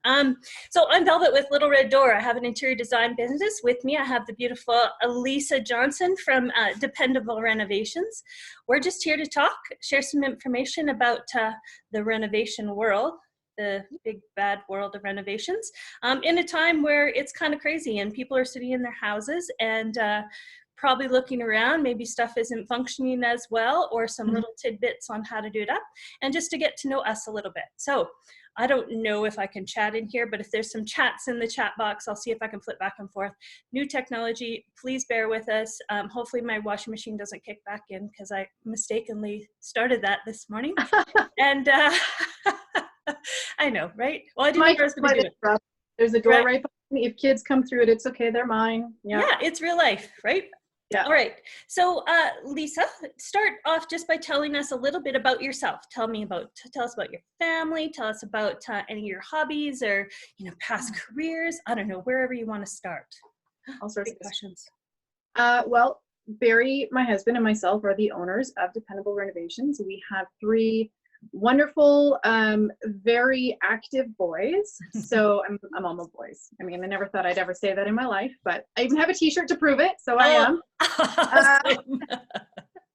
So I'm Velvet with Little Red Door. I have an interior design business. With me, I have the beautiful Lisa Johnson from Dependable Renovations. We're just here to talk, share some information about the renovation world, the big bad world of renovations, in a time where it's kind of crazy and people are sitting in their houses and probably looking around, maybe stuff isn't functioning as well, or some little tidbits on how to do it up, and just to get to know us a little bit. So I don't know if I can chat in here, but if there's some chats in the chat box, I'll see if I can flip back and forth. New technology, please bear with us. Hopefully my washing machine doesn't kick back in because I mistakenly started that this morning. And I know, right? Well, I didn't know I was going to do it. There's a door right behind me. If kids come through it, it's okay. They're mine. Yeah, it's real life, right? Yeah. All right. So, Lisa, start off just by telling us a little bit about yourself. Tell us about your family. Tell us about any of your hobbies or, past careers. I don't know, wherever you want to start. All sorts of questions. Well, Barry, my husband, and myself are the owners of Dependable Renovations. We have 3 wonderful, very active boys. So I'm all boys. I mean, I never thought I'd ever say that in my life, but I even have a t-shirt to prove it. So I am.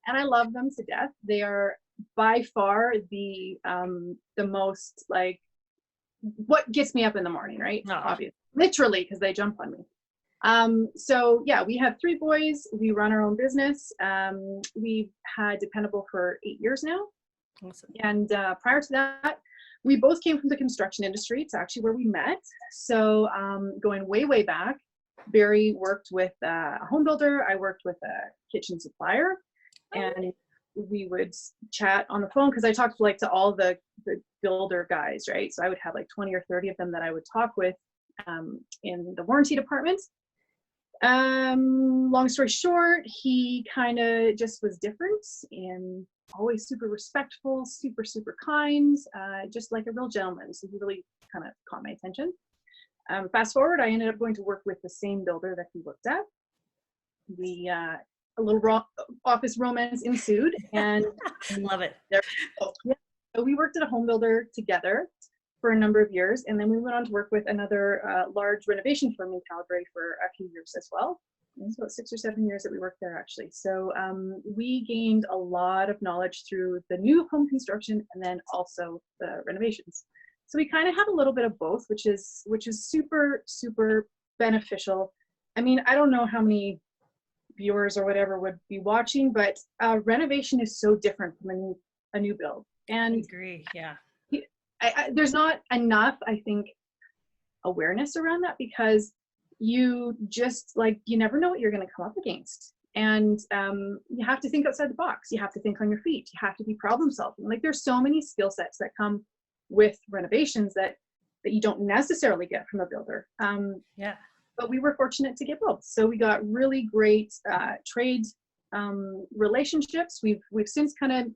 And I love them to death. They are by far the most, like, what gets me up in the morning, right? Obviously, literally, because they jump on me. So yeah, we have 3 boys. We run our own business. We've had Dependable for 8 years now. Awesome. And prior to that, we both came from the construction industry. It's actually where we met. So going way back, Barry worked with a home builder. I worked with a kitchen supplier. And we would chat on the phone because I talked to all the builder guys, right? So I would have like 20 or 30 of them that I would talk with in the warranty department. Long story short, he kind of just was different and always super respectful, super kind, just like a real gentleman. So he really kind of caught my attention. Fast forward, I ended up going to work with the same builder that he worked at. A little office romance ensued, and love it. So we worked at a home builder together for a number of years, and then we went on to work with another large renovation firm in Calgary for a few years as well. It was about 6 or 7 years that we worked there, actually. So we gained a lot of knowledge through the new home construction and then also the renovations. So we kind of have a little bit of both, which is super beneficial. I mean, I don't know how many viewers or whatever would be watching, but renovation is so different from a new build. And I agree. Yeah. There's not enough, I think, awareness around that because you just you never know what you're going to come up against. And you have to think outside the box. You have to think on your feet. You have to be problem solving. Like, there's so many skill sets that come with renovations that you don't necessarily get from a builder. Yeah. But we were fortunate to get both. So we got really great trade relationships. We've since kind of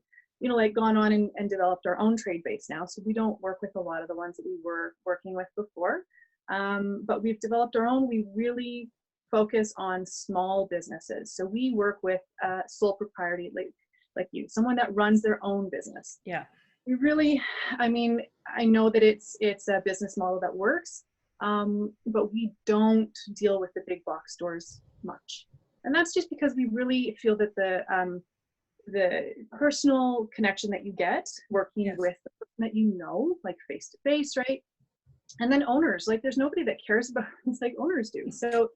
gone on and developed our own trade base now. So we don't work with a lot of the ones that we were working with before. But we've developed our own. We really focus on small businesses. So we work with sole propriety, like you, someone that runs their own business. Yeah. We really, I mean, I know that it's a business model that works, but we don't deal with the big box stores much. And that's just because we really feel that the personal connection that you get working with the person that like face to face, right? And then owners, there's nobody that cares about us like owners do. So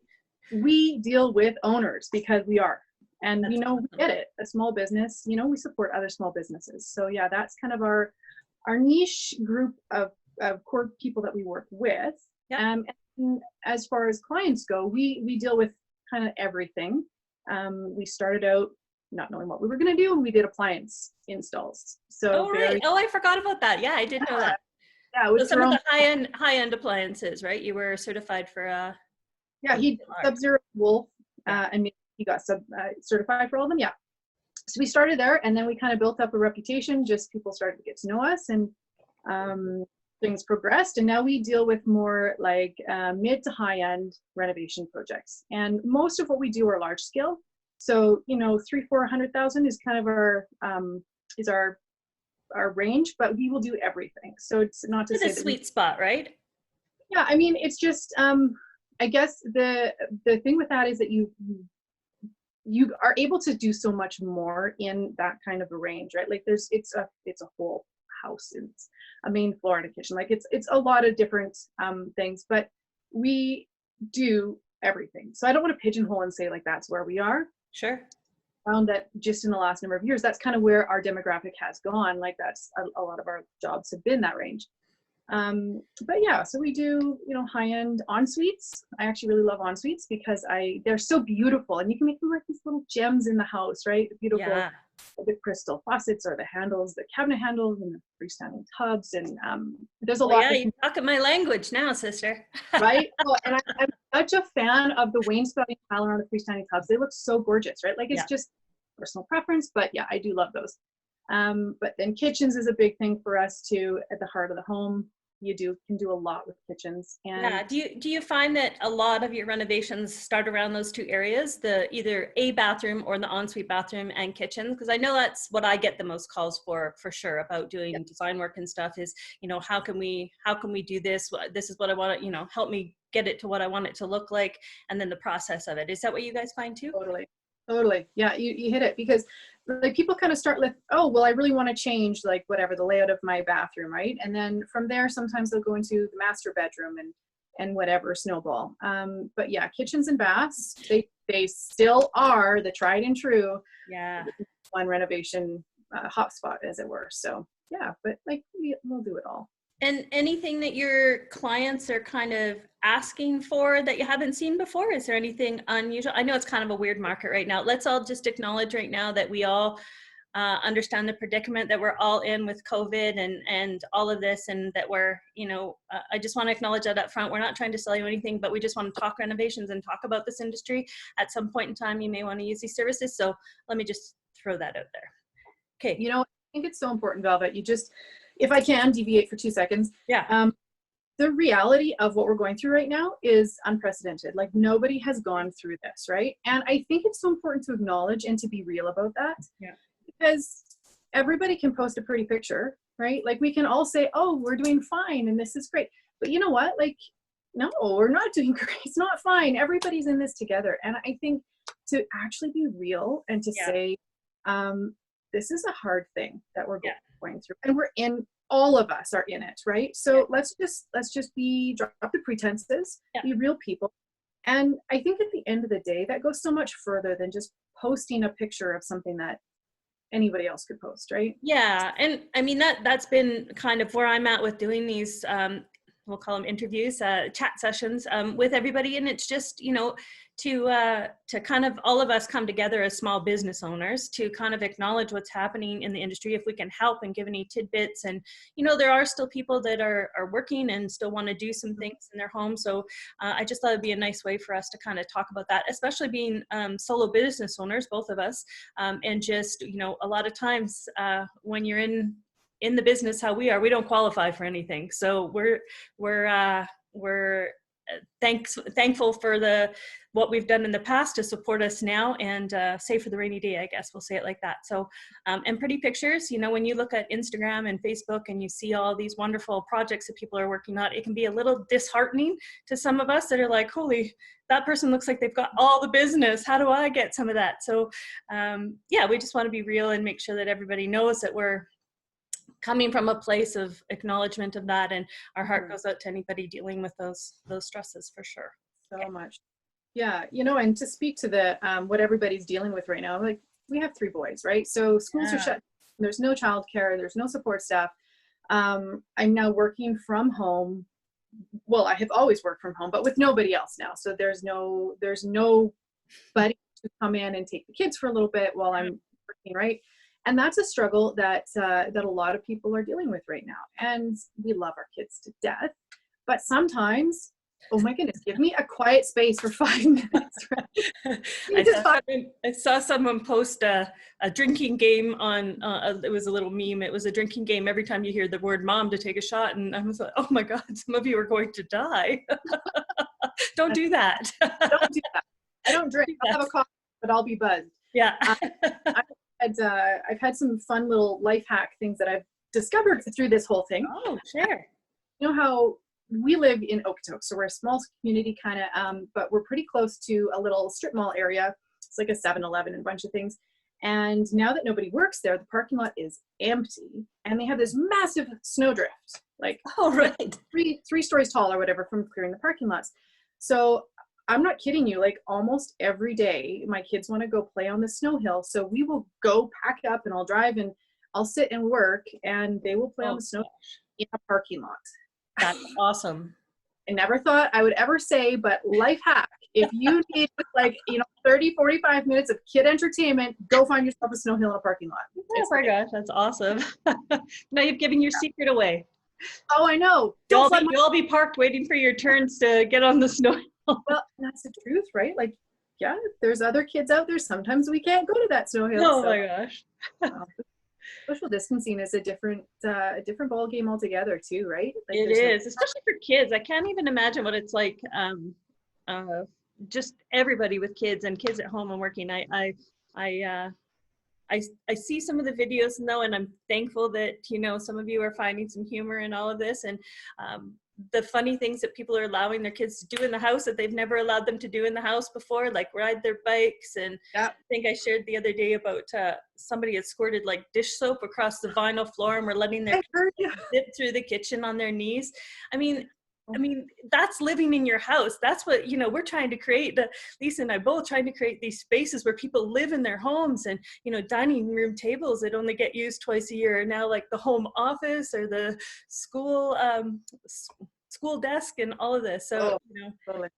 we deal with owners because we are, and we get it. A small business, we support other small businesses. So yeah, that's kind of our niche group of core people that we work with. Yeah. And as far as clients go, we deal with kind of everything. We started out not knowing what we were going to do, and we did appliance installs. So I forgot about that. Yeah, I did know that. Yeah, so some of the high-end appliances, right? You were certified for he Sub-Zero Wolf, and he got certified for all of them. Yeah. So we started there, and then we kind of built up a reputation. Just people started to get to know us, and things progressed, and now we deal with more like mid to high-end renovation projects. And most of what we do are large scale. So, $300,000-400,000 is kind of our range, but we will do everything. So it's not to say the sweet spot, right? Yeah, I mean, it's just, I guess the thing with that is that you are able to do so much more in that kind of a range, right? Like it's a whole house, it's a main floor and a kitchen, like it's a lot of different things, but we do everything. So I don't want to pigeonhole and say like that's where we are. Sure. Found that just in the last number of years, that's kind of where our demographic has gone. Like that's a lot of our jobs have been that range. But yeah, so we do, high-end en-suites. I actually really love en-suites because they're so beautiful, and you can make them like these little gems in the house, right? The beautiful, Yeah. the crystal faucets or the handles, the cabinet handles, and the freestanding tubs, and there's a Well, lot. yeah, you're talking my language now, sister. Right? Oh, and I'm such a fan of the wainscoting tile around the freestanding tubs. They look so gorgeous, right? Like it's just personal preference, but yeah, I do love those. But then kitchens is a big thing for us too. At the heart of the home, you can do a lot with kitchens. And yeah, do you find that a lot of your renovations start around those two areas, the either a bathroom or the ensuite bathroom and kitchen? Because I know that's what I get the most calls for sure, about doing design work and stuff is, how can we do this? This is what I want to, help me get it to what I want it to look like, and then the process of it. Is that what you guys find too? Totally. Yeah, you hit it, because like people kind of start with, oh, well, I really want to change like whatever the layout of my bathroom, right? And then from there, sometimes they'll go into the master bedroom and whatever snowball. But yeah, kitchens and baths, they still are the tried and true one renovation hotspot, as it were. So yeah, but like we'll do it all. And anything that your clients are kind of asking for that you haven't seen before? Is there anything unusual? I know it's kind of a weird market right now. Let's all just acknowledge right now that we all understand the predicament that we're all in with COVID and all of this, and that we're, I just want to acknowledge that up front. We're not trying to sell you anything, but we just want to talk renovations and talk about this industry. At some point in time, you may want to use these services. So let me just throw that out there. Okay. I think it's so important, Velvet. If I can deviate for 2 seconds. Yeah. The reality of what we're going through right now is unprecedented. Like nobody has gone through this, right? And I think it's so important to acknowledge and to be real about that. Yeah. Because everybody can post a pretty picture, right? Like we can all say, oh, we're doing fine and this is great. But you know what? Like, no, we're not doing great. It's not fine. Everybody's in this together. And I think to actually be real and to say, this is a hard thing that we're going through, and all of us are in it, right? So let's just drop the pretenses, be real people. And I think at the end of the day, that goes so much further than just posting a picture of something that anybody else could post, right? Yeah, and I mean that's been kind of where I'm at with doing these we'll call them interviews, chat sessions with everybody, and it's just to kind of all of us come together as small business owners to kind of acknowledge what's happening in the industry, if we can help and give any tidbits. And there are still people that are working and still want to do some things in their home. So I just thought it'd be a nice way for us to kind of talk about that, especially being solo business owners, both of us, and just a lot of times when you're in the business how we are, we don't qualify for anything. So we're thankful for what we've done in the past to support us now, and save for the rainy day, I guess we'll say it like that. So and pretty pictures, when you look at Instagram and Facebook and you see all these wonderful projects that people are working on, it can be a little disheartening to some of us that are like, holy, that person looks like they've got all the business. How do I get some of that? So we just want to be real and make sure that everybody knows that we're coming from a place of acknowledgement of that, and our heart goes out to anybody dealing with those stresses, for sure. So much. Yeah, and to speak to the what everybody's dealing with right now, like we have 3 boys, right? So schools are shut. There's no childcare. There's no support staff. I'm now working from home. Well, I have always worked from home, but with nobody else now. So there's nobody to come in and take the kids for a little bit while I'm working, right? And that's a struggle that a lot of people are dealing with right now. And we love our kids to death, but sometimes, oh my goodness, give me a quiet space for 5 minutes. Right? I saw someone post a drinking game on, it was a little meme. It was a drinking game every time you hear the word mom to take a shot. And I was like, oh my God, some of you are going to die. Don't do that. Don't do that. I don't drink. I'll have a coffee, but I'll be buzzed. Yeah. I've had some fun little life hack things that I've discovered through this whole thing. Oh, sure. You know how we live in Okotoks, so we're a small community kind of, but we're pretty close to a little strip mall area. It's like a 7-Eleven and a bunch of things. And now that nobody works there, the parking lot is empty, and they have this massive snowdrift, like Oh, right. three stories tall or whatever, from clearing the parking lots. So I'm not kidding you, like almost every day my kids want to go play on the snow hill, so we will go pack up and I'll drive and I'll sit and work, and they will play on Oh, the snow in a parking lot. that's awesome. I never thought I would ever say, but life hack. If you need like, 30, 45 minutes of kid entertainment, go find yourself a snow hill in a parking lot. Oh my gosh, that's awesome. Now you've given your secret away. Oh, I know. You'll all be parked waiting for your turns to get on the snow. Well, that's the truth, right? Like, yeah, there's other kids out there. Sometimes we can't go to that snow hill. Oh my gosh. Social distancing is a different ball game altogether too, right? Like, It is, especially for kids. I can't even imagine what it's like. Just everybody with kids and kids at home and working. I see some of the videos though, and I'm thankful that, some of you are finding some humor in all of this, and the funny things that people are allowing their kids to do in the house that they've never allowed them to do in the house before, like ride their bikes. And yeah. I think I shared the other day about somebody had squirted like dish soap across the vinyl floor and were letting their kids dip through the kitchen on their knees. I mean, that's living in your house. That's what, we're trying to create. Lisa and I both trying to create these spaces where people live in their homes, and, dining room tables that only get used twice a year are now like the home office or the school desk and all of this. So, totally.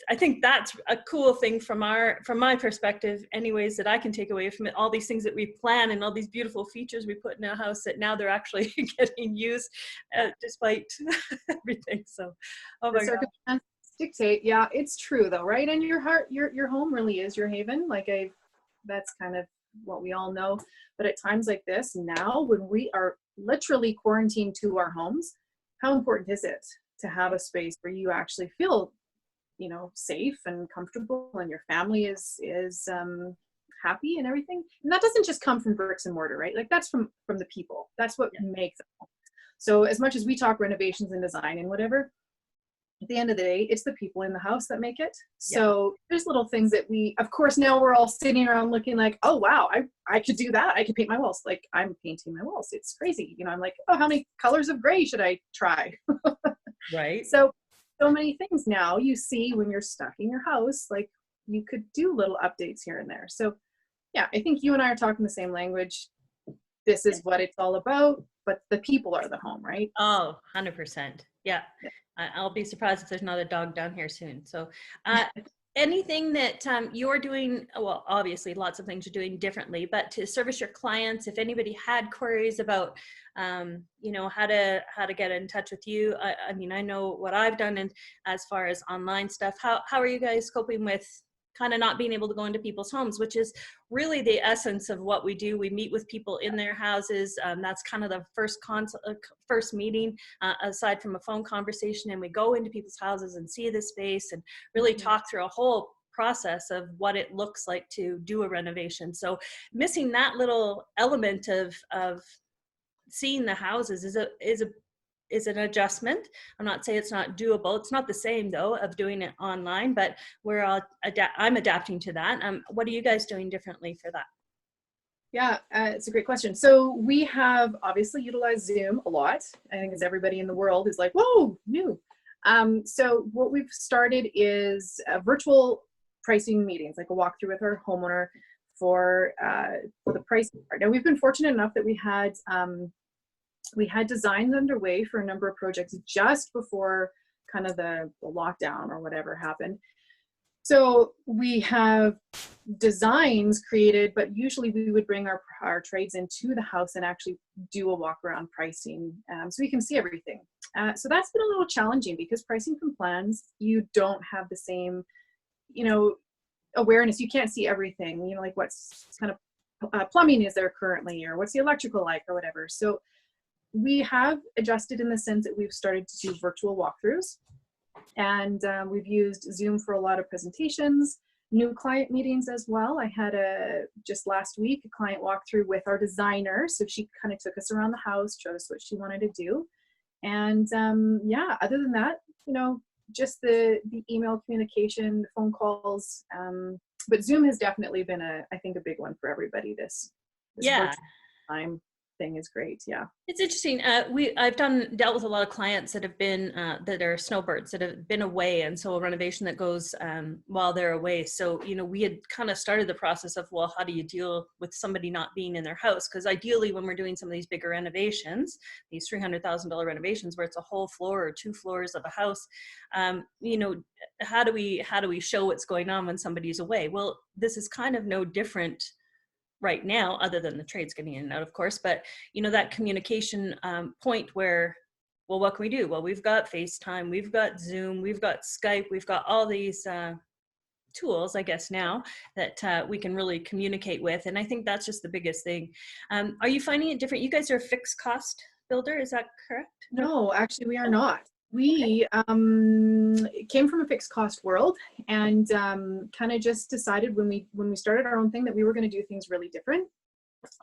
I think that's a cool thing from my perspective anyways, that I can take away from it. All these things that we plan and all these beautiful features we put in a house that now they're actually getting used despite everything. So, oh my God. Dictate. Yeah, it's true though, right? And your heart, your home really is your haven. That's kind of what we all know. But at times like this, now when we are literally quarantined to our homes, how important is it to have a space where you actually feel safe and comfortable, and your family is happy and everything? And that doesn't just come from bricks and mortar, right? Like, that's from the people. That's what makes it. So as much as we talk renovations and design and whatever, at the end of the day, it's the people in the house that make it. So there's little things that of course, now we're all sitting around looking like, oh wow, I could do that. I could paint my walls. Like, I'm painting my walls. It's crazy. I'm like, oh, how many colors of gray should I try? Right. So many things now you see when you're stuck in your house, like you could do little updates here and there. So yeah, I think you and I are talking the same language. This is what it's all about, but the people are the home, right? Oh, 100%. Yeah. I'll be surprised if there's not a dog down here soon. So anything that you're doing, well, obviously lots of things you're doing differently, but to service your clients, if anybody had queries about, how to get in touch with you. I know what I've done, and as far as online stuff, how are you guys coping with kind of not being able to go into people's homes, which is really the essence of what we do. We meet with people in their houses. That's kind of the first meeting, aside from a phone conversation, and we go into people's houses and see the space and really talk through a whole process of what it looks like to do a renovation. So missing that little element of seeing the houses is an adjustment. I'm not saying it's not doable. It's not the same though of doing it online, but I'm adapting to that. What are you guys doing differently for that? Yeah, it's a great question. So we have obviously utilized Zoom a lot. I think as everybody in the world is like, whoa, new. So what we've started is virtual pricing meetings, like a walkthrough with our homeowner for the pricing part. Now we've been fortunate enough that we had designs underway for a number of projects just before kind of the lockdown or whatever happened. So we have designs created, but usually we would bring our trades into the house and actually do a walk around pricing, so we can see everything. So that's been a little challenging because pricing from plans, you don't have the same, awareness. You can't see everything, like what's kind of plumbing is there currently, or what's the electrical like, or whatever. So we have adjusted in the sense that we've started to do virtual walkthroughs, and we've used Zoom for a lot of presentations, new client meetings as well. I had just last week, a client walkthrough with our designer. So she kind of took us around the house, showed us what she wanted to do. And yeah, other than that, just the email communication, phone calls. But Zoom has definitely been I think a big one for everybody. This Yeah. virtual time thing is great. Yeah. It's interesting. I've dealt with a lot of clients that have been that are snowbirds that have been away, and so a renovation that goes while they're away. So we had kind of started the process of, well, how do you deal with somebody not being in their house? Because ideally, when we're doing some of these bigger renovations, these $300,000 renovations where it's a whole floor or 2 floors of a house, how do we show what's going on when somebody's away? Well, this is kind of no different right now, other than the trades getting in and out, of course, but that communication point where, well, what can we do? Well, we've got FaceTime, we've got Zoom, we've got Skype, we've got all these tools, I guess, now that we can really communicate with. And I think that's just the biggest thing. Are you finding it different? You guys are a fixed cost builder, is that correct? No, actually, we are Oh, not. okay. We came from a fixed cost world, and kind of just decided when we started our own thing that we were going to do things really different.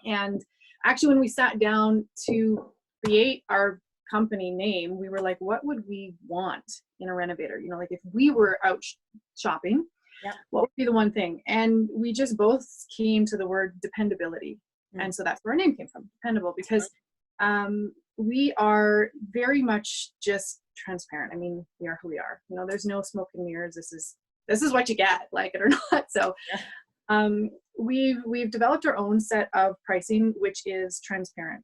And actually, when we sat down to create our company name, we were like, what would we want in a renovator? Like if we were out shopping, Yeah. what would be the one thing? And we just both came to the word dependability. Mm. And so that's where our name came from, dependable, because we are very much just transparent. I mean, we are who we are. There's no smoke and mirrors. This is what you get, like it or not. So we've developed our own set of pricing, which is transparent.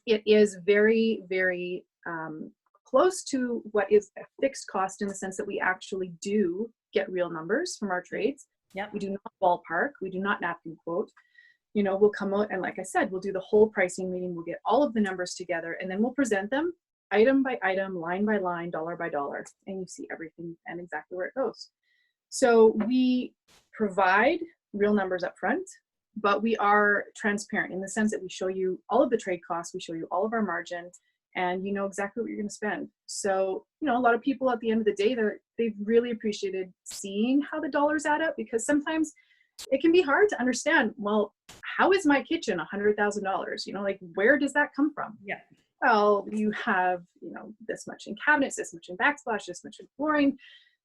It is very, very close to what is a fixed cost in the sense that we actually do get real numbers from our trades. Yep. We do not ballpark. We do not napkin quote. We'll come out and, like I said, we'll do the whole pricing meeting. We'll get all of the numbers together, and then we'll present them item by item, line by line, dollar by dollar, and you see everything and exactly where it goes. So we provide real numbers up front, but we are transparent in the sense that we show you all of the trade costs, we show you all of our margin, and you know exactly what you're going to spend. So, a lot of people at the end of the day, they've really appreciated seeing how the dollars add up, because sometimes it can be hard to understand, well, how is my kitchen $100,000? Like, where does that come from? Yeah. Well, you have, this much in cabinets, this much in backsplash, this much in flooring,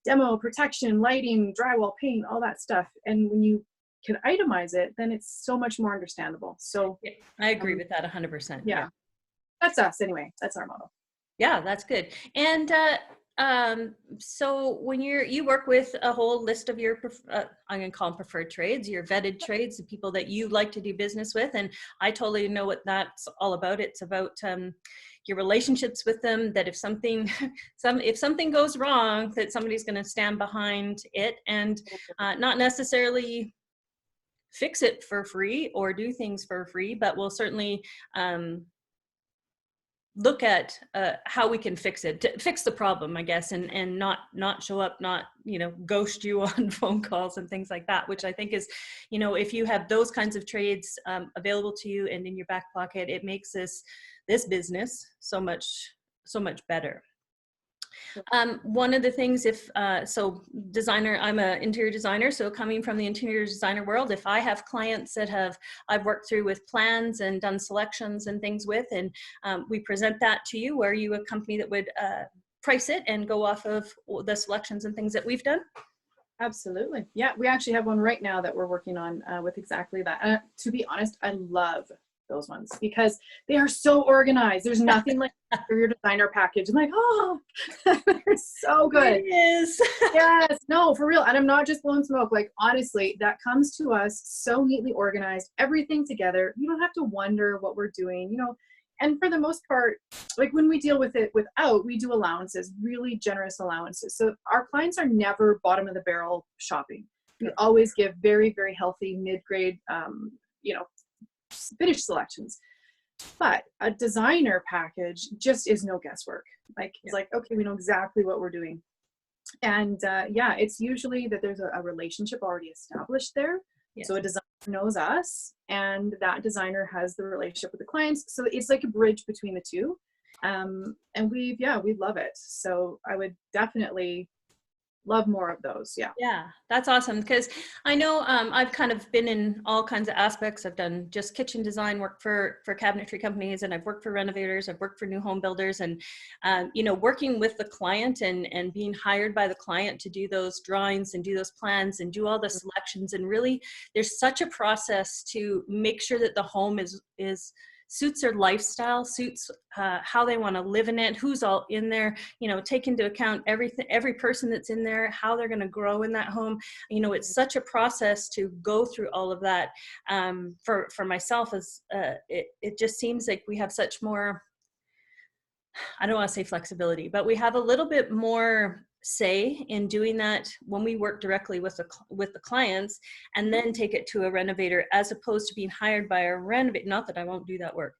demo, protection, lighting, drywall, paint, all that stuff. And when you can itemize it, then it's so much more understandable. So Yeah, I agree with that 100%. yeah, that's us anyway. That's our model. Yeah, that's good. And so when you work with a whole list of your, I'm going to call them preferred trades, your vetted trades, the people that you like to do business with. And I totally know what that's all about. It's about your relationships with them, that if something, if something goes wrong, that somebody's going to stand behind it and not necessarily fix it for free or do things for free, but will certainly look at how we can fix it, to fix the problem, I guess, and not show up, not ghost you on phone calls and things like that, which I think is, if you have those kinds of trades available to you and in your back pocket, it makes this business so much better. One of the things, so designer, I'm an interior designer, so coming from the interior designer world, if I have clients that I've worked through with plans and done selections and things with, and we present that to you, are you a company that would price it and go off of the selections and things that we've done? Absolutely. Yeah, we actually have one right now that we're working on with exactly that. To be honest, I love those ones because they are so organized. There's nothing like for your designer package. I'm like, oh, they're so good. It is. Yes, no, for real. And I'm not just blowing smoke. Like, honestly, that comes to us so neatly organized, everything together. You don't have to wonder what we're doing, And for the most part, like when we deal with it without, we do allowances, really generous allowances. So our clients are never bottom of the barrel shopping. We always give very, very healthy mid-grade, finished selections. But a designer package just is no guesswork. Like, it's like, okay, we know exactly what we're doing. And it's usually that there's a relationship already established there. Yes. So a designer knows us and that designer has the relationship with the clients. So it's like a bridge between the two. And we love it. So I would definitely love more of those. Yeah. Yeah, that's awesome, because I know I've kind of been in all kinds of aspects. I've done just kitchen design work for cabinetry companies, and I've worked for renovators. I've worked for new home builders, and you know, working with the client and being hired by the client to do those drawings and do those plans and do all the selections. And really, there's such a process to make sure that the home is suits their lifestyle, suits how they want to live in it, who's all in there, you know, take into account everything, every person that's in there, how they're going to grow in that home. You know, it's such a process to go through all of that. For myself, as it just seems like we have such more, I don't want to say flexibility, but we have a little bit more say in doing that when we work directly with the clients, and then take it to a renovator, as opposed to being hired by a renovator. Not that I won't do that work.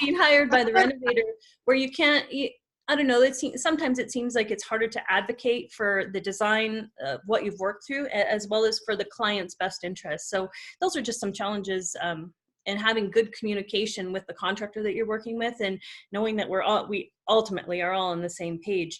Being hired by the renovator, where you can't, I don't know, sometimes it seems like it's harder to advocate for the design of what you've worked through, as well as for the client's best interest. So those are just some challenges, and having good communication with the contractor that you're working with, and knowing that we ultimately are all on the same page.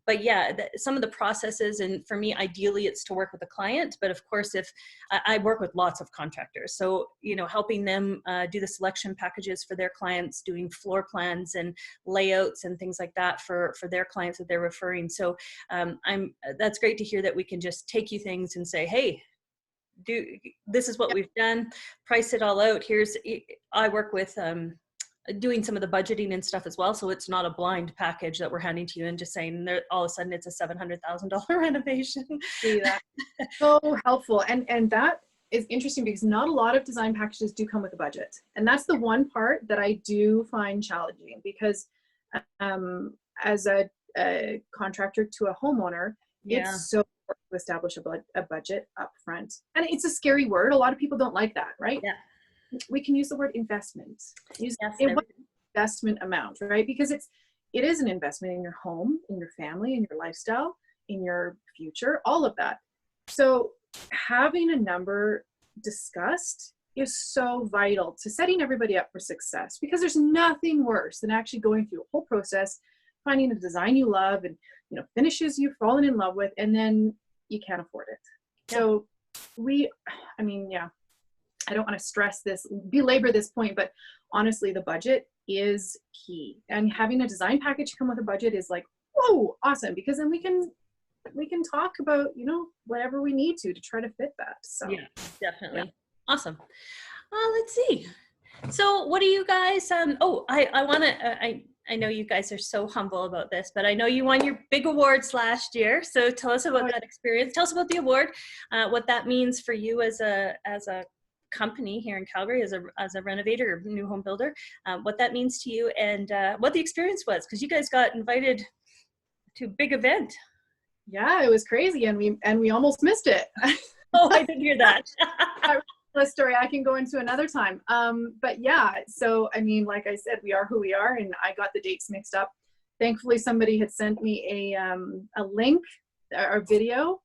But yeah, some of the processes, and for me, ideally it's to work with the client, but of course, if I work with lots of contractors, so, you know, helping them do the selection packages for their clients, doing floor plans and layouts and things like that for their clients that they're referring. So that's great to hear that we can just take you things and say, hey, this is what we've done, price it all out. I work with doing some of the budgeting and stuff as well, so it's not a blind package that we're handing to you and just saying all of a sudden it's a $700,000 renovation. See that? So helpful. And that is interesting, because not a lot of design packages do come with a budget, and that's the one part that I do find challenging, because as a contractor to a homeowner, it's so important to establish a budget up front. And it's a scary word. A lot of people don't like that, right? Yeah. We can use the word investment. Yes, Investment amount, right? Because it is an investment in your home, in your family, in your lifestyle, in your future, all of that. So having a number discussed is so vital to setting everybody up for success, because there's nothing worse than actually going through a whole process, finding a design you love and, you know, finishes you've fallen in love with, and then you can't afford it. Yeah. So I don't want to stress this, belabor this point, but honestly, the budget is key. And having a design package come with a budget is like, whoa, awesome, because then we can talk about, you know, whatever we need to try to fit that. So yeah, definitely. Yeah. Awesome. Let's see. So what do you guys, I know you guys are so humble about this, but I know you won your big awards last year. So tell us about that experience. Tell us about the award, what that means for you as a company here in Calgary, as a renovator or new home builder, what that means to you, and what the experience was, because you guys got invited to a big event. Yeah, it was crazy, and we almost missed it. Oh, I didn't hear that. A story I can go into another time. But yeah, so I mean, like I said, we are who we are, and I got the dates mixed up. Thankfully, somebody had sent me a link, or video,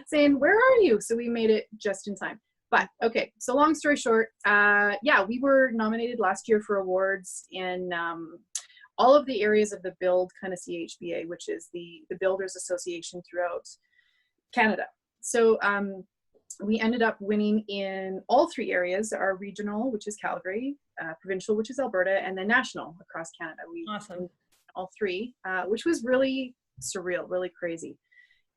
saying, "Where are you?" So we made it just in time. But okay, so long story short, we were nominated last year for awards in all of the areas of the Build kind of CHBA, which is the Builders Association throughout Canada. So we ended up winning in all three areas: our regional, which is Calgary, provincial, which is Alberta, and then national across Canada. We won all three, which was really surreal, really crazy.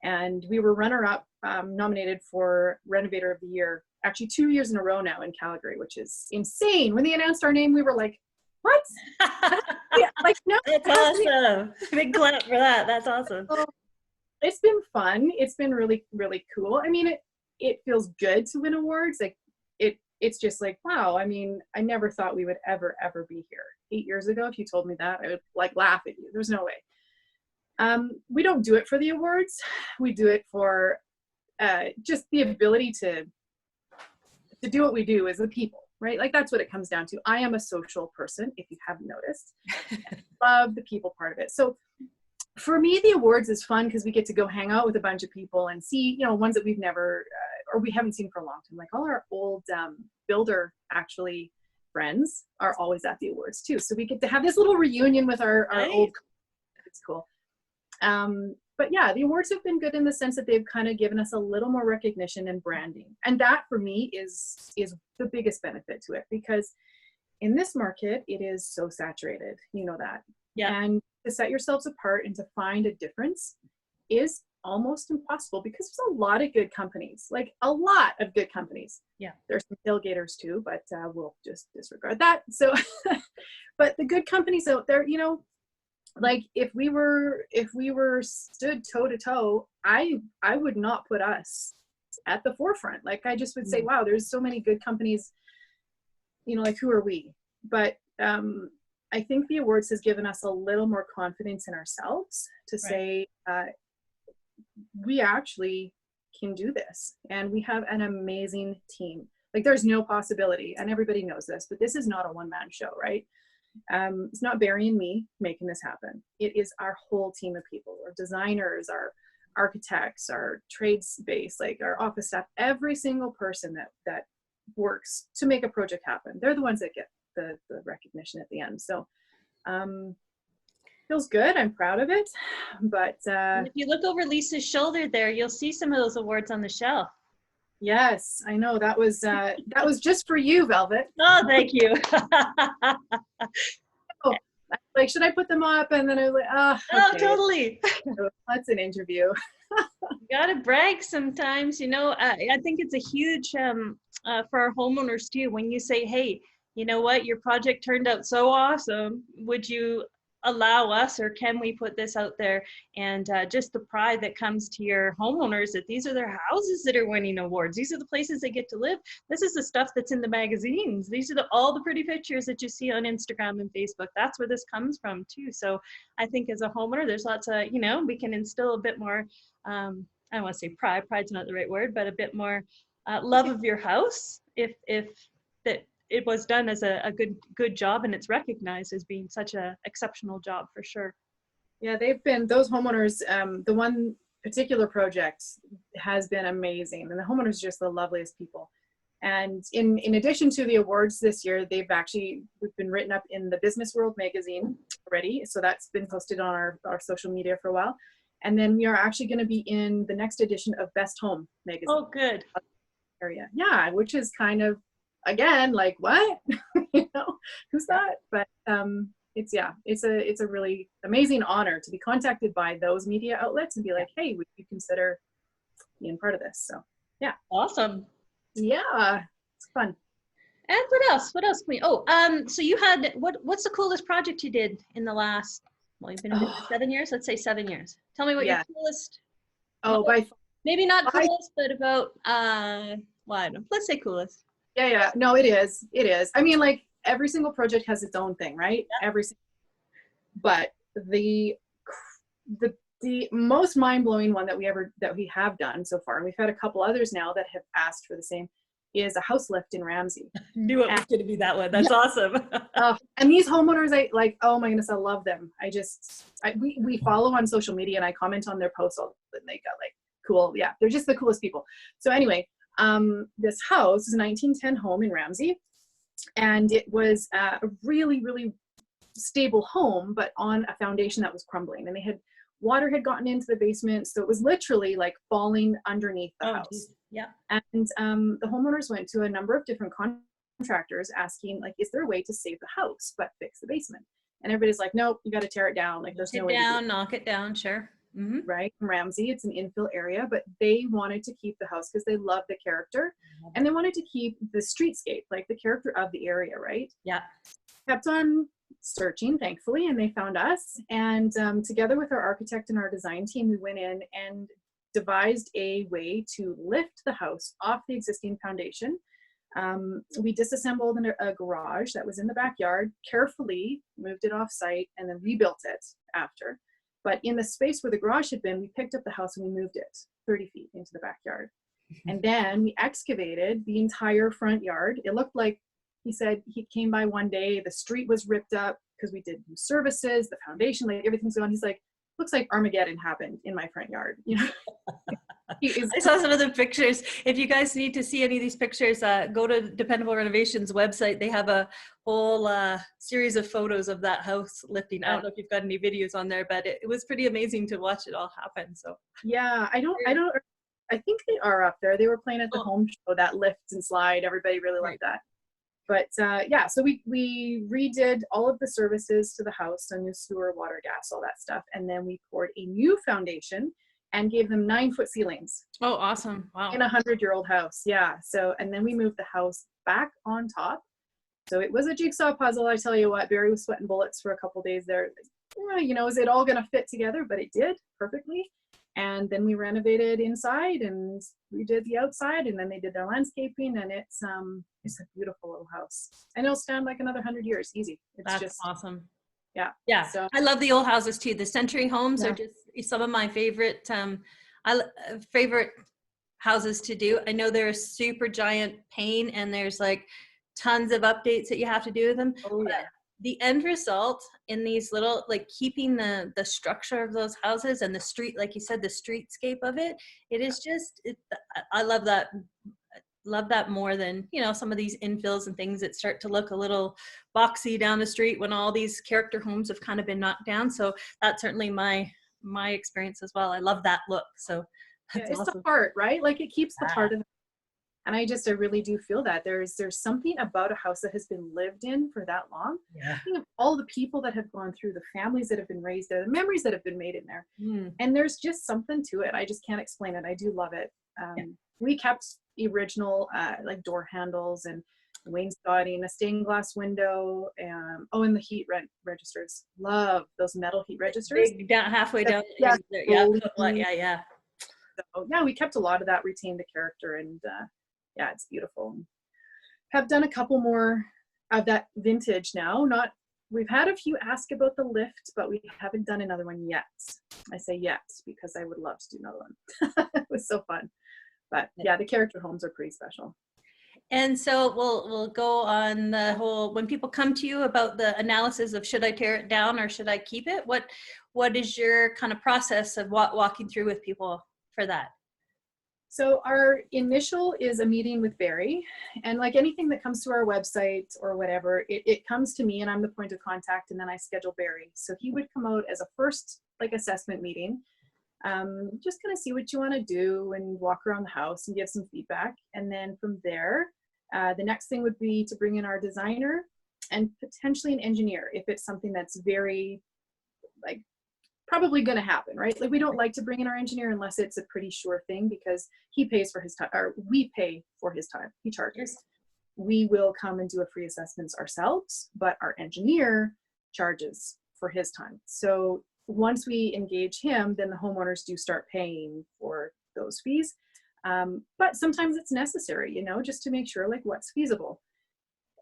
And we were runner-up, nominated for Renovator of the Year, actually 2 years in a row now in Calgary, which is insane. When they announced our name, we were like, what? Yeah, like, no. That's awesome. Big clap for that. That's awesome. So, it's been fun. It's been really, really cool. I mean, it feels good to win awards. Like it's just like, wow. I mean, I never thought we would ever be here. 8 years ago, if you told me that, I would like laugh at you. There's no way. We don't do it for the awards. We do it for just the ability to do what we do as a people, right? Like that's what it comes down to. I am a social person, if you haven't noticed. Love the people part of it. So for me, the awards is fun because we get to go hang out with a bunch of people and see, you know, ones that we've never or we haven't seen for a long time. Like all our old builder actually friends are always at the awards too. So we get to have this little reunion with our old. It's cool. but yeah, the awards have been good in the sense that they've kind of given us a little more recognition and branding. And that for me is the biggest benefit to it, because in this market, it is so saturated, you know that. Yeah. And to set yourselves apart and to find a difference is almost impossible, because there's a lot of good companies, like a lot of good companies. Yeah. There's some tailgaters too, but we'll just disregard that. So, but the good companies out there, you know, like if we were stood toe to toe, I would not put us at the forefront. Like I just would say, wow, there's so many good companies, you know, like who are we? But I think the awards has given us a little more confidence in ourselves to say, we actually can do this, and we have an amazing team. Like there's no possibility, and everybody knows this, but this is not a one-man show, right? It's not Barry and me making this happen. It is our whole team of people, our designers, our architects, our trades base, like our office staff, every single person that works to make a project happen. They're the ones that get the recognition at the end. So feels good. I'm proud of it. But if you look over Lisa's shoulder there, you'll see some of those awards on the shelf. Yes, I know. That was just for you, Velvet. Oh, thank you. Oh, like, should I put them up? And then I was like, oh, okay. Totally. That's an interview. You gotta brag sometimes, you know. I think it's a huge for our homeowners too. When you say, hey, you know what, your project turned out so awesome, would you allow us, or can we put this out there? And just the pride that comes to your homeowners that these are their houses that are winning awards. These are the places they get to live. This is the stuff that's in the magazines. These are all the pretty pictures that you see on Instagram and Facebook. That's where this comes from too. So I think as a homeowner, there's lots of, you know, we can instill a bit more, I don't want to say pride, pride's not the right word, but a bit more love of your house if that it was done as a good job, and it's recognized as being such a exceptional job for sure. Yeah, they've been, those homeowners, the one particular project has been amazing, and the homeowners are just the loveliest people. And in addition to the awards this year, we've been written up in the Business World magazine already. So that's been posted on our social media for a while. And then we are actually going to be in the next edition of Best Home magazine. Oh, good. Area. Yeah, which is kind of, again, like, what? You know, who's that? But it's a really amazing honor to be contacted by those media outlets and be like, hey, would you consider being part of this? So yeah. Awesome. Yeah, it's fun. And what else can we, so you had, what's the coolest project you did in the last, well, you've been in business 7 years, let's say 7 years. Tell me what your coolest, maybe not coolest, but about, well, I don't know, let's say coolest. Yeah, no, it is. I mean, like, every single project has its own thing, right? Yeah. But the most mind-blowing one that we have done so far, and we've had a couple others now that have asked for the same, is a house lift in Ramsey. Knew it was going to be that one. That's awesome. And these homeowners, oh my goodness, I love them. We follow on social media, and I comment on their posts all, and they got like cool. Yeah, they're just the coolest people. So anyway, this house is a 1910 home in Ramsey, and it was a really, really stable home, but on a foundation that was crumbling, and water had gotten into the basement, so it was literally like falling underneath the house. Geez. Yeah. And the homeowners went to a number of different contractors asking, like, is there a way to save the house but fix the basement? And everybody's like, nope, you got to tear it down. Like, there's no way. Knock it down, sure. Mm-hmm. Right, in Ramsey, it's an infill area, but they wanted to keep the house because they love the character, and they wanted to keep the streetscape, like the character of the area, right? Yeah. Kept on searching, thankfully, and they found us. And together with our architect and our design team, we went in and devised a way to lift the house off the existing foundation. We disassembled a garage that was in the backyard, carefully moved it off site, and then rebuilt it after. But in the space where the garage had been, we picked up the house and we moved it 30 feet into the backyard. And then we excavated the entire front yard. It looked like, he said he came by one day, the street was ripped up because we did new services, the foundation, like everything's gone. He's like, looks like Armageddon happened in my front yard, you know. He is. I saw some of the pictures. If you guys need to see any of these pictures, go to Dependable Renovations website. They have a whole series of photos of that house lifting. I don't know if you've got any videos on there, but it was pretty amazing to watch it all happen. So yeah, I think they are up there. They were playing at the home show, that lift and slide. Everybody really loved that. But yeah, so we redid all of the services to the house, a new sewer, water, gas, all that stuff. And then we poured a new foundation and gave them 9-foot ceilings. Oh, awesome. Wow. In a 100-year-old house. Yeah. So, and then we moved the house back on top. So it was a jigsaw puzzle. I tell you what, Barry was sweating bullets for a couple days there. You know, is it all going to fit together? But it did perfectly. And then we renovated inside and we did the outside, and then they did their landscaping, and it's a beautiful little house. And it'll stand like another 100 years, easy. It's That's just awesome. Yeah. Yeah. So I love the old houses too. The century homes are just some of my favorite favorite houses to do. I know they're a super giant pain and there's like tons of updates that you have to do with them. Oh yeah. The end result in these little, like keeping the structure of those houses and the street, like you said, the streetscape of it, it is just, I love that. Love that more than, you know, some of these infills and things that start to look a little boxy down the street when all these character homes have kind of been knocked down. So that's certainly my experience as well. I love that look. So that's it's awesome. the heart, right? Like it keeps the heart of it. And I really do feel that there's something about a house that has been lived in for that long. Yeah. Think of all the people that have gone through, the families that have been raised there, the memories that have been made in there. And there's just something to it. I just can't explain it. I do love it. We kept the original like door handles and wainscoting, a stained glass window, and the heat registers. Love those metal heat registers. Big, down halfway down. Yeah. Yeah. So yeah, we kept a lot of that, retained the character, and yeah, it's beautiful. Have done a couple more of that vintage now. We've had a few ask about the lift, but we haven't done another one yet. I say yet because I would love to do another one. It was so fun. But yeah, the character homes are pretty special. And so we'll go on the whole, when people come to you about the analysis of should I tear it down or should I keep it, what is your kind of process of walking through with people for that? So our initial is a meeting with Barry, and like anything that comes to our website or whatever, it comes to me and I'm the point of contact, and then I schedule Barry. So he would come out as a first like assessment meeting, just kind of see what you want to do and walk around the house and give some feedback. And then from there, the next thing would be to bring in our designer and potentially an engineer if it's something that's very like probably going to happen, right? Like we don't like to bring in our engineer unless it's a pretty sure thing, because he pays for his time, or we pay for his time. He charges. We will come and do a free assessments ourselves, but our engineer charges for his time. So once we engage him, then the homeowners do start paying for those fees. But sometimes it's necessary, you know, just to make sure like what's feasible.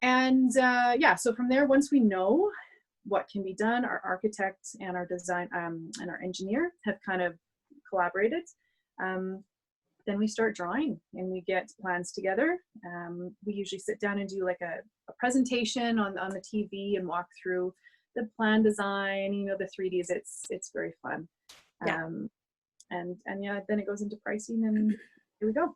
And yeah, so from there, once we know what can be done, our architect and our design and our engineer have kind of collaborated. Then we start drawing and we get plans together. We usually sit down and do like a presentation on the TV and walk through the plan design, you know, the 3Ds. It's very fun. Yeah. And yeah, then it goes into pricing and here we go.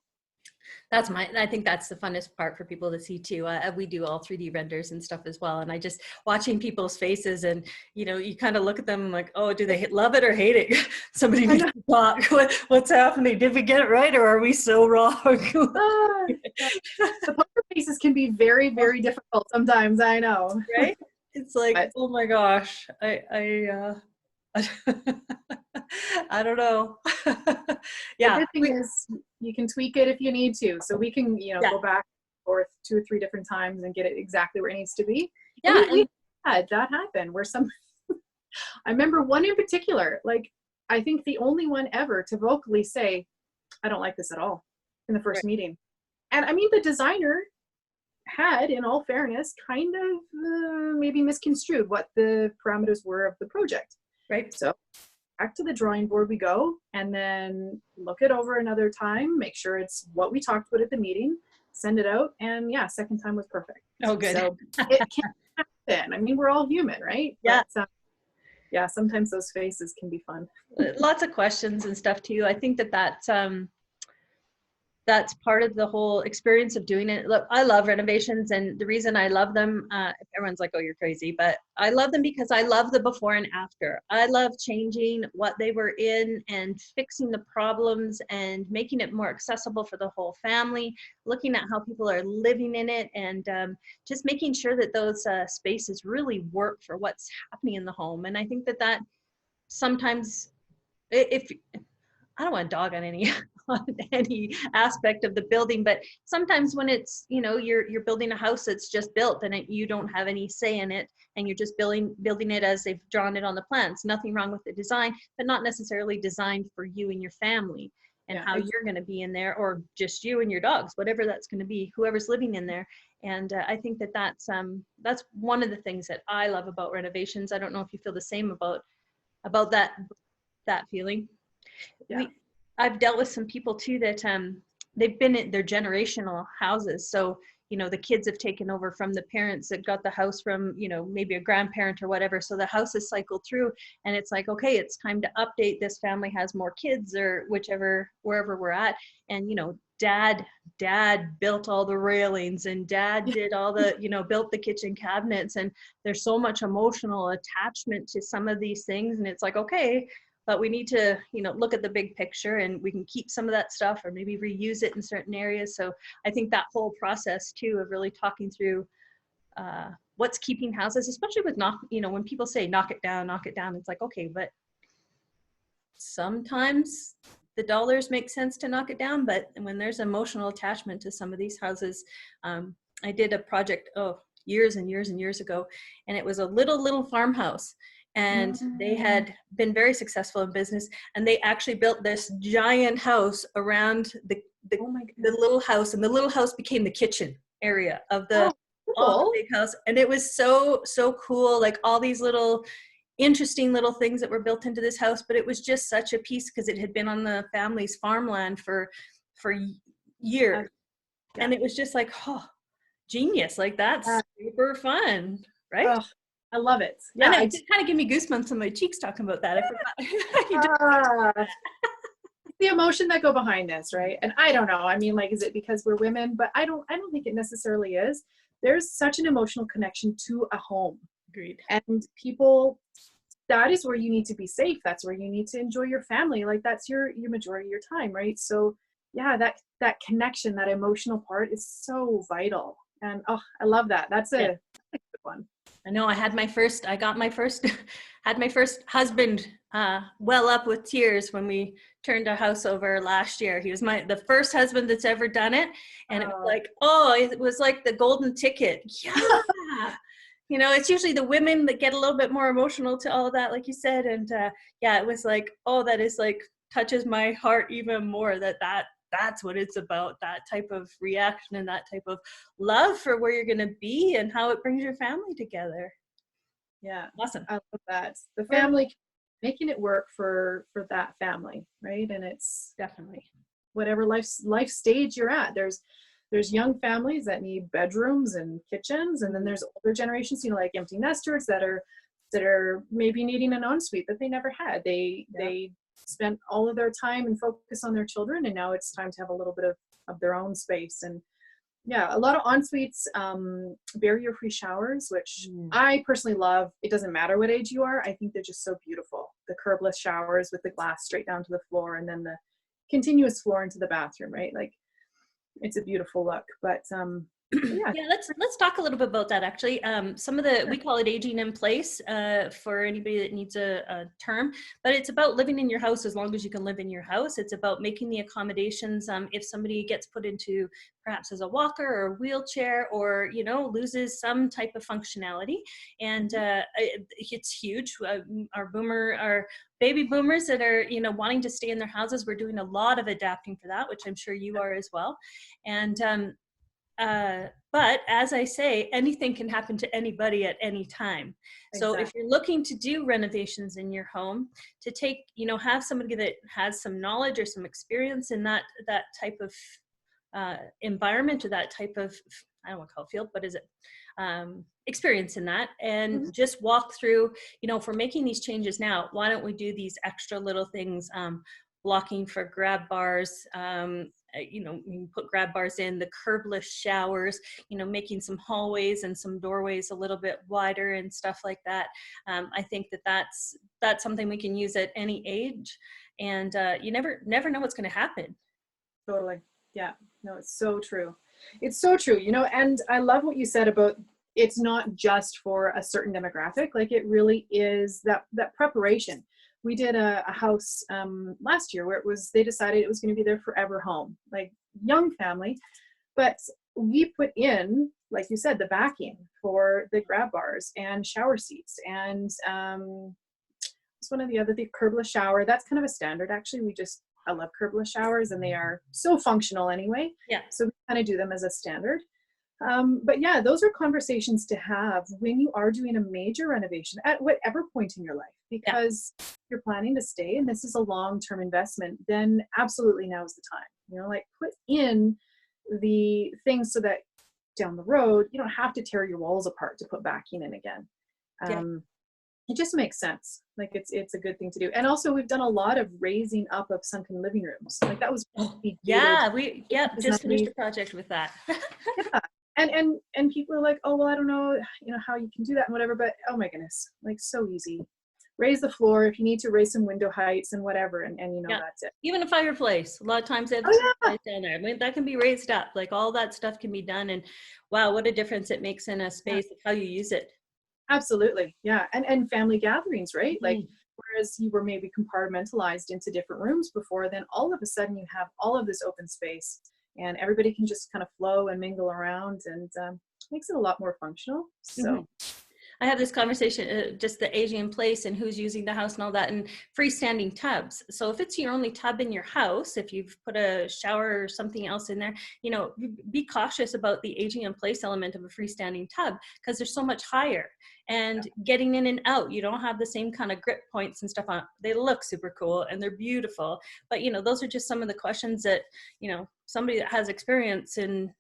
I think that's the funnest part for people to see too. We do all 3D renders and stuff as well. And I just watching people's faces and, you know, you kind of look at them like, oh, do they love it or hate it? Somebody needs to talk. What's happening? Did we get it right? Or are we so wrong? The poker faces can be very, very difficult sometimes. I know. Right? It's like, oh my gosh, I don't know. Yeah. The good thing is you can tweak it if you need to. So we can, you know, go back and forth 2 or 3 different times and get it exactly where it needs to be. Yeah. And we had that happen where I remember one in particular, like I think the only one ever to vocally say, I don't like this at all in the first meeting. And I mean, the designer had, in all fairness, kind of maybe misconstrued what the parameters were of the project. Right. So back to the drawing board we go, and then look it over another time, make sure it's what we talked about at the meeting, send it out, and yeah, second time was perfect. Oh, good. So it can happen. I mean, we're all human, right? Yeah. But, yeah, sometimes those faces can be fun. Lots of questions and stuff too. I think that's that's part of the whole experience of doing it. Look, I love renovations, and the reason I love them, everyone's like, oh, you're crazy, but I love them because I love the before and after. I love changing what they were in and fixing the problems and making it more accessible for the whole family, looking at how people are living in it, and just making sure that those spaces really work for what's happening in the home. And I think that that sometimes, if I don't want to dog on any on any aspect of the building, but sometimes when it's, you know, you're building a house that's just built and you don't have any say in it, and you're just building it as they've drawn it on the plans. Nothing wrong with the design, but not necessarily designed for you and your family and Yeah, how you're going to be in there, or just you and your dogs, whatever that's going to be, whoever's living in there. And I think that that's one of the things that I love about renovations. I don't know if you feel the same about that feeling. yeah. I've dealt with some people too that they've been in their generational houses. So, you know, the kids have taken over from the parents that got the house from, you know, maybe a grandparent or whatever. So the house is cycled through, and it's like, okay, it's time to update. This family has more kids, or wherever we're at. And, you know, dad built all the railings, and dad did all the, you know, built the kitchen cabinets. And there's so much emotional attachment to some of these things. And it's like, okay, but we need to, you know, look at the big picture, and we can keep some of that stuff or maybe reuse it in certain areas. So I think that whole process too of really talking through what's keeping houses, especially with you know, when people say knock it down, it's like, okay, but sometimes the dollars make sense to knock it down. But when there's emotional attachment to some of these houses, I did a project, years and years and years ago, and it was a little farmhouse. And they had been very successful in business, and they actually built this giant house around the little house, and the little house became the kitchen area of the big house. And it was so cool, like all these little interesting little things that were built into this house. But it was just such a piece because it had been on the family's farmland for years. And it was just like, oh, genius, like that's super fun, right? I love it. Yeah, I did kind of give me goosebumps on my cheeks talking about that. I forgot. The emotion that go behind this, right? And I don't know. I mean, like, is it because we're women? But I don't think it necessarily is. There's such an emotional connection to a home. Agreed. And people, that is where you need to be safe. That's where you need to enjoy your family. Like, that's your majority of your time, right? So yeah, that connection, that emotional part is so vital. And I love that. That's a good one. I know. had my first husband well up with tears when we turned our house over last year. He was the first husband that's ever done it. And it was like the golden ticket. Yeah. You know, it's usually the women that get a little bit more emotional to all of that, like you said. And it was like, that is like, touches my heart even more, that's what it's about, that type of reaction and that type of love for where you're going to be and how it brings your family together. Yeah. Awesome. I love that. The family, making it work for that family, right? And it's definitely whatever life stage you're at. There's young families that need bedrooms and kitchens, and then there's older generations, you know, like empty nesters that are maybe needing an ensuite that they never had. They spent all of their time and focus on their children, and now it's time to have a little bit of their own space. And a lot of en-suites, barrier-free showers, which I personally love. It doesn't matter what age you are. I think they're just so beautiful. The curbless showers with the glass straight down to the floor, and then the continuous floor into the bathroom, right? Like, it's a beautiful look. But let's talk a little bit about that, actually. Some of we call it aging in place, for anybody that needs a term, but it's about living in your house as long as you can live in your house. It's about making the accommodations. If somebody gets put into perhaps as a walker or a wheelchair, or, you know, loses some type of functionality, and it's huge. Our baby boomers that are, you know, wanting to stay in their houses, we're doing a lot of adapting for that, which I'm sure you are as well. And but as I say, anything can happen to anybody at any time. So if you're looking to do renovations in your home, to take, you know, have somebody that has some knowledge or some experience in that type of environment, or that type of, I don't want to call it field, but is it experience in that, and just walk through, you know, if we're making these changes now, why don't we do these extra little things? blocking for grab bars. You know, you can put grab bars in, the curbless showers, you know, making some hallways and some doorways a little bit wider and stuff like that. I think that that's something we can use at any age, and you never know what's going to happen. Totally. Yeah. No, it's so true. It's so true, you know, and I love what you said about it's not just for a certain demographic. Like it really is that preparation. We did a house last year where it was, they decided it was going to be their forever home, like young family, but we put in, like you said, the backing for the grab bars and shower seats and it's one of the other, the curbless shower. That's kind of a standard. Actually, I love curbless showers and they are so functional anyway. Yeah. So we kind of do them as a standard. But yeah, those are conversations to have when you are doing a major renovation at whatever point in your life, because you're planning to stay and this is a long-term investment, then absolutely now is the time, you know, like put in the things so that down the road, you don't have to tear your walls apart to put backing in again. Yeah. It just makes sense. Like it's a good thing to do. And also we've done a lot of raising up of sunken living rooms. Like that was Yeah, we just finished a project with that. Yeah. And people are like, oh well, I don't know, you know, how you can do that and whatever, but oh my goodness, like so easy. Raise the floor if you need to, raise some window heights and whatever, and you know, that's it. Even a fireplace. A lot of times they have a fireplace down there. I mean, that can be raised up. Like all that stuff can be done, and wow, what a difference it makes in a space of how you use it. Absolutely. Yeah. And family gatherings, right? Like, whereas you were maybe compartmentalized into different rooms before, then all of a sudden you have all of this open space and everybody can just kind of flow and mingle around, and makes it a lot more functional. So I have this conversation, just the aging in place and who's using the house and all that, and freestanding tubs. So if it's your only tub in your house, if you've put a shower or something else in there, you know, be cautious about the aging in place element of a freestanding tub because they're so much higher. And getting in and out, you don't have the same kind of grip points and stuff on. They look super cool and they're beautiful, but you know, those are just some of the questions that, you know, somebody that has experience in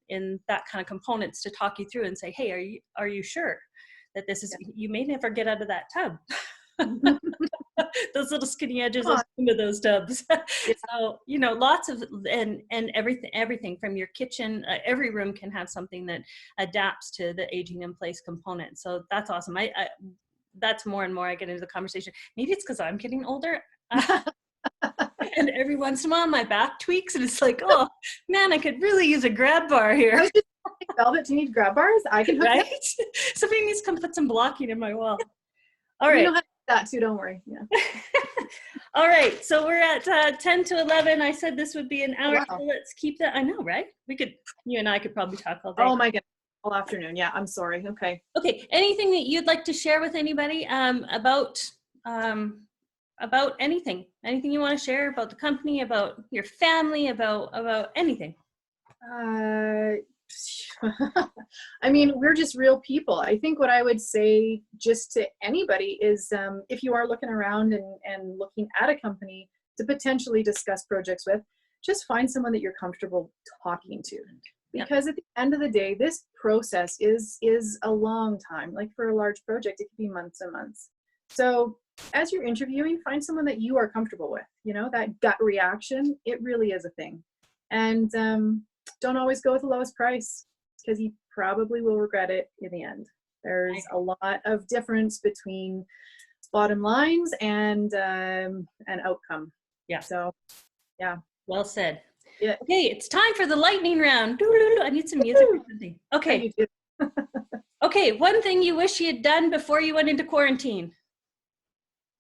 that kind of components to talk you through and say, hey, are you sure that this is, you may never get out of that tub. Those little skinny edges into those tubs. So, you know, lots of, and everything from your kitchen, every room can have something that adapts to the aging in place component. So that's awesome. I that's more and more I get into the conversation. Maybe it's because I'm getting older. And every once in a while my back tweaks and it's like, oh man, I could really use a grab bar here. Velvet, do you need grab bars? I can hook right? Somebody needs to come put some blocking in my wall. All right. We know how to do that too, don't worry. Yeah. All right, so we're at 10 to 11. I said this would be an hour, so let's keep that. I know, right? You and I could probably talk all day. Oh my goodness, all afternoon. Yeah, I'm sorry. Okay. Okay, anything that you'd like to share with anybody about anything you want to share about the company, about your family, about anything? I mean, we're just real people. I think what I would say just to anybody is if you are looking around and looking at a company to potentially discuss projects with, just find someone that you're comfortable talking to. Because at the end of the day, this process is a long time. Like for a large project, it could be months and months. So as you're interviewing, find someone that you are comfortable with. You know, that gut reaction, it really is a thing. And don't always go with the lowest price because you probably will regret it in the end. There's a lot of difference between bottom lines and an outcome. Yeah. So, yeah. Well said. Yeah. Okay, it's time for the lightning round. I need some music or something. Okay. Okay, one thing you wish you had done before you went into quarantine.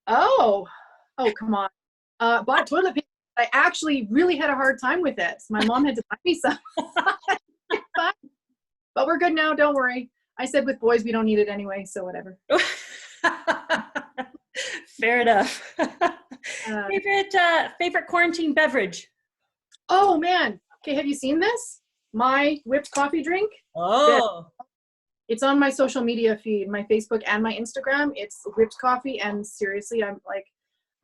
Oh, come on. Bought toilet paper. I actually really had a hard time with it. My mom had to buy me some. But we're good now, don't worry. I said with boys, we don't need it anyway, so whatever. Fair enough. Favorite quarantine beverage? Oh man. Okay, have you seen this? My whipped coffee drink. Oh. It's on my social media feed, my Facebook and my Instagram. It's whipped coffee, and seriously, I'm like,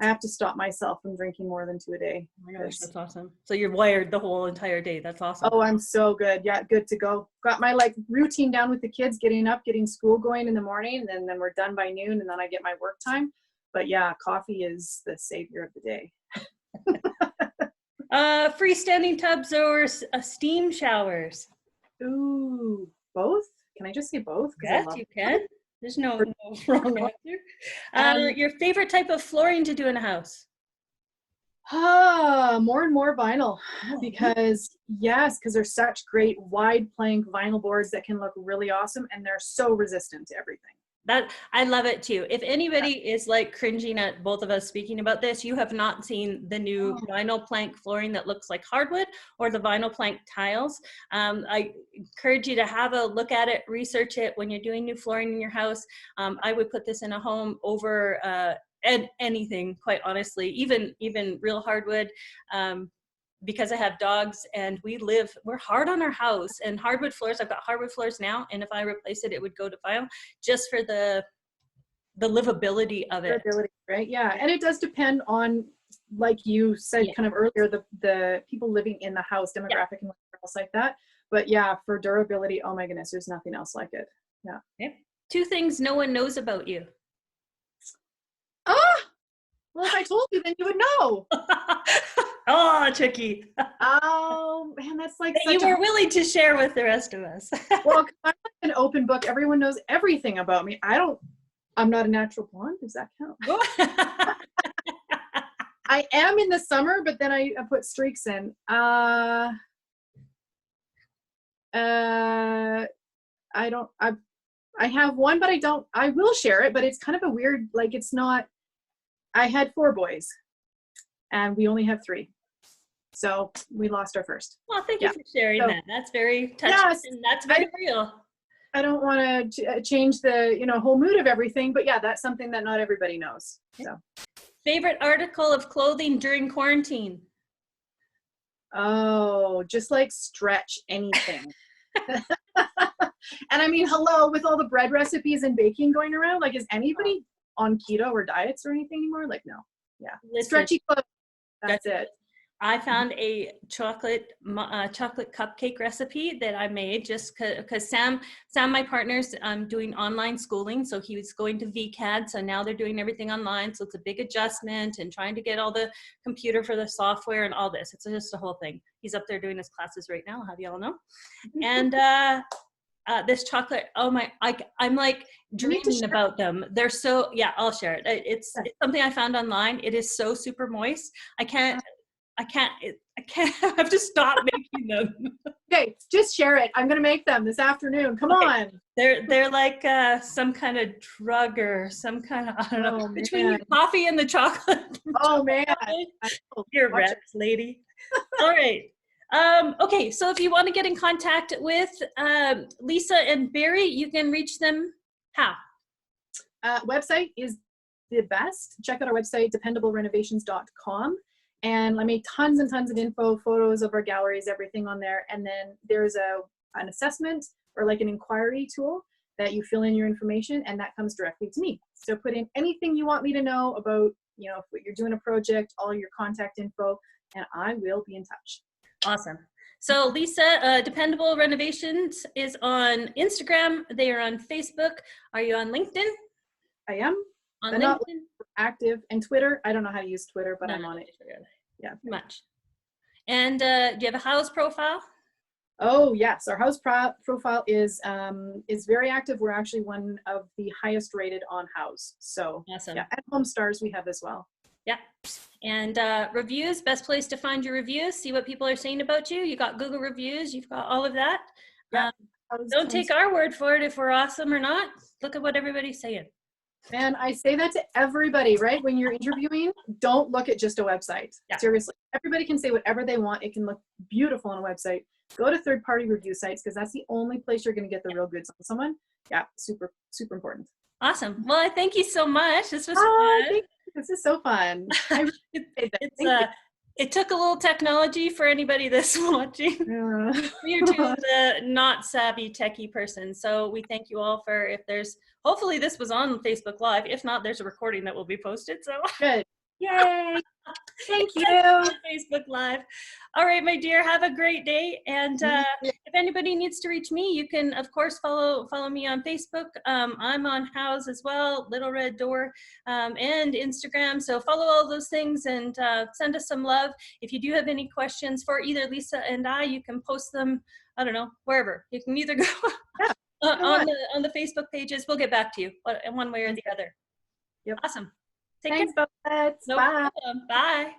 I have to stop myself from drinking more than 2 a day. Oh my gosh, that's awesome. So you're wired the whole entire day. That's awesome. Oh, I'm so good. Yeah, good to go. Got my like routine down with the kids, getting up, getting school going in the morning, and then we're done by noon, and then I get my work time. But yeah, coffee is the savior of the day. Freestanding tubs or steam showers? Ooh, both? Can I just say both? Because I Yes, love you can. There's no, them. no wrong answer. Um, Your favorite type of flooring to do in a house? more and more vinyl Oh, because yes, because they're such great wide plank vinyl boards that can look really awesome and they're so resistant to everything. that I love it too. If anybody is like cringing at both of us speaking about this, you have not seen the new Oh, vinyl plank flooring that looks like hardwood or the vinyl plank tiles. I encourage you to have a look at it, research it when you're doing new flooring in your house. I would put this in a home over anything, quite honestly, even real hardwood. Because I have dogs and we're hard on our house, and hardwood floors, I've got hardwood floors now, and if I replace it, it would go to vinyl just for the livability of it. durability, right? Yeah, and it does depend on, like you said Yeah. kind of earlier, the people living in the house, Yeah. demographic and whatever else like that. But yeah, for durability, oh my goodness, there's nothing else like it. Yeah. Okay. 2 things no one knows about you. Ah, well, if I told you, then you would know. Oh, tricky. Oh man, that's like That you such a were willing to share with the rest of us. well, 'cause I'm like an open book. Everyone knows everything about me. I'm not a natural blonde. Does that count? I am in the summer, but then I put streaks in. I don't. I have one, but I don't. I will share it, but it's kind of a weird. Like it's not. I had 4 boys, and we only have 3, so we lost our first. Well, thank you Yeah. for sharing So that. That's very touching, yes, and that's very real. I don't want to change the whole mood of everything, but yeah, that's something that not everybody knows. So. Favorite article of clothing during quarantine? Oh, just like stretch anything. And I mean, hello, with all the bread recipes and baking going around, like, is anybody on keto or diets or anything anymore? Like, no. Yeah. Listen, Stretchy clothes. That's it. I found a chocolate cupcake recipe that I made just because Sam, my partner's doing online schooling, so he was going to VCAD, so now they're doing everything online, so it's a big adjustment and trying to get all the computer for the software and all this. It's just a whole thing. He's up there doing his classes right now, I'll have you all know. And this chocolate, oh my, I'm like dreaming about them. They're so, yeah, I'll share it. It's something I found online. It is so super moist. I can't, I have to stop making them. Okay, just share it. I'm gonna make them this afternoon. Come on. They're like some kind of drug or some kind of, I don't know, between the coffee and the chocolate. Oh man. You're reps, lady. All right. Okay, so if you want to get in contact with Lisa and Barry, you can reach them how? Website is the best. Check out our website, dependablerenovations.com. And I made tons and tons of info, photos of our galleries, everything on there. And then there's an assessment or like an inquiry tool that you fill in your information and that comes directly to me. So put in anything you want me to know about, if you're doing a project, all your contact info, and I will be in touch. Awesome. So Lisa, Dependable Renovations is on Instagram. They are on Facebook. Are you on LinkedIn? I am. On LinkedIn? Not active. And Twitter. I don't know how to use Twitter, but I'm on it. Yeah. Much. And do you have a house profile? Oh yes, our house profile is very active. We're actually one of the highest rated on House. So awesome. Yeah, and Home Stars we have as well. Yeah. And reviews, best place to find your reviews, see what people are saying about you. You got Google reviews, you've got all of that. Yeah. Don't take our word for it if we're awesome or not. Look at what everybody's saying. And I say that to everybody, right? When you're interviewing, don't look at just a website. Yeah. Seriously, everybody can say whatever they want. It can look beautiful on a website. Go to third-party review sites because that's the only place you're going to get the real goods on someone. Yeah, super, super important. Awesome. Well, I thank you so much. This was fun. This is so fun. It took a little technology for anybody that's watching. You're too the not savvy techie person. So we thank you all for, hopefully this was on Facebook Live. If not, there's a recording that will be posted. So good. Yay. Thank you. On Facebook Live. All right, my dear, have a great day. And Yeah. if anybody needs to reach me, you can, of course, follow me on Facebook. I'm on House as well, Little Red Door, and Instagram. So follow all those things and send us some love. If you do have any questions for either Lisa and I, you can post them, I don't know, wherever. You can either go Yeah, on the Facebook pages. We'll get back to you one way or the other. Yep. Awesome. Take Thanks, care. Bobette. No Bye. problem. Bye.